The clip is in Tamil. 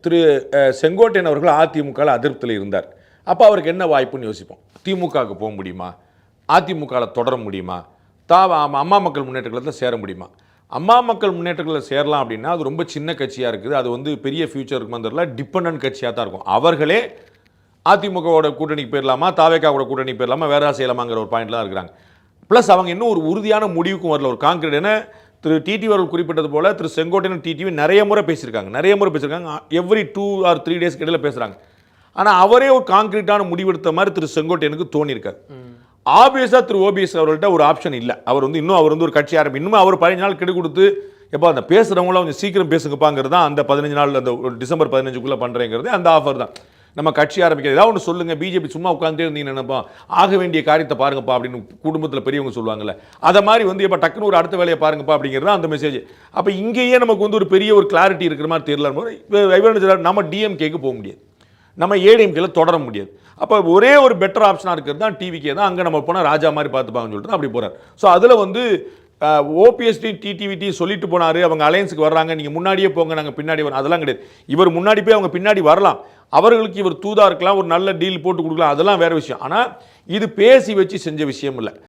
திரு செங்கோட்டையன் அவர்கள் அதிமுகவில் அதிருப்தியில் இருந்தார். அப்போ அவருக்கு என்ன வாய்ப்புன்னு யோசிப்போம். திமுகவுக்கு போக முடியுமா, அதிமுகவில் தொடர முடியுமா, அம்மா மக்கள் முன்னேற்ற கழகத்தில் சேர முடியுமா? அம்மா மக்கள் முன்னேற்ற கழகத்தில் சேரலாம் அப்படின்னா அது ரொம்ப சின்ன கட்சியாக இருக்குது. அது வந்து பெரிய ஃபியூச்சர் இருக்குமா தெரியல, டிபெண்டன்ட் கட்சியாக தான் இருக்கும். அவர்களே அதிமுகவோட கூட்டணிக்கு போயிடலாமா, தாவேக்காவோட கூட்டணிக்கு போயிடலாமா, வேற செய்யலாமாங்கிற ஒரு பாயிண்ட்லாம் இருக்கிறாங்க. ப்ளஸ் அவங்க இன்னும் ஒரு உறுதியான முடிவுக்கும் வரல, ஒரு கான்கிரீட். ஏன்னா திரு டிடிவி அவர்கள் குறிப்பிட்டது போல திரு செங்கோட்டையன் டிடிவி நிறைய முறை பேசியிருக்காங்க. எவ்ரி 2 or 3 டேஸ்க்கு இடையில பேசுகிறாங்க. ஆனால் அவரே ஒரு கான்கிரீட்டான முடிவெடுத்த மாதிரி திரு செங்கோட்டையனுக்கு தோணியிருக்காரு. ஆப்வியஸாக திரு ஓபிஎஸ் அவர்கள்ட்ட ஒரு ஆப்ஷன் இல்லை. அவர் வந்து ஒரு கட்சி இன்னும் அவர் 15 நாள் கெடு கொடுத்து எப்போ அந்த பேசுகிறவங்களாம் கொஞ்சம் சீக்கிரம் பேசுங்கப்பாங்கிறது தான் அந்த 15 நாள், அந்த டிசம்பர் 15க்குள்ளே பண்ணுறேங்கிறது அந்த ஆஃபர் தான். நம்ம கட்சி ஆரம்பிக்கிறது ஏதாவது ஒன்று சொல்லுங்கள், பிஜேபி சும்மா உட்காந்துட்டே இருந்தீங்கன்னு நினைப்போம், ஆக வேண்டிய காரியத்தை பாருங்கப்பா அப்படின்னு குடும்பத்தில் பெரியவங்க சொல்லுவாங்கல்ல, அதை மாதிரி வந்து இப்போ டக்குன்னு ஒரு அடுத்த வேலையை பாருங்கப்பா அப்படிங்கிறது அந்த மெசேஜ். அப்போ இங்கேயே நமக்கு வந்து ஒரு பெரிய ஒரு கிளாரிட்டி இருக்கிற மாதிரி தெரியல. நம்ம டிஎம்கேக்கு போக முடியாது, நம்ம ஏடிஎம்கேல தொடர முடியாது. அப்போ ஒரே ஒரு பெட்டர் ஆப்ஷனாக இருக்கிறது தான் டிவிகே தான். அங்கே நம்ம போனால் ராஜா மாதிரி பார்த்துப்பாங்கன்னு சொல்லிட்டு அப்படி போகிறார். ஸோ அதில் வந்து ஓபிஎஸ்டி டிடிவிடி சொல்லிட்டு போனார், அவங்க அலையன்ஸுக்கு வர்றாங்க, நீங்கள் முன்னாடியே போங்க நாங்கள் பின்னாடி வரோம், அதெல்லாம் கிடையாது. இவர் முன்னாடி போய் அவங்க பின்னாடி வரலாம், அவர்களுக்கு இவர் தூதா இருக்கலாம், ஒரு நல்ல டீல் போட்டு கொடுக்கலாம், அதெல்லாம் வேற விஷயம். ஆனால் இது பேசி வச்சு செஞ்ச விஷயம் இல்லை.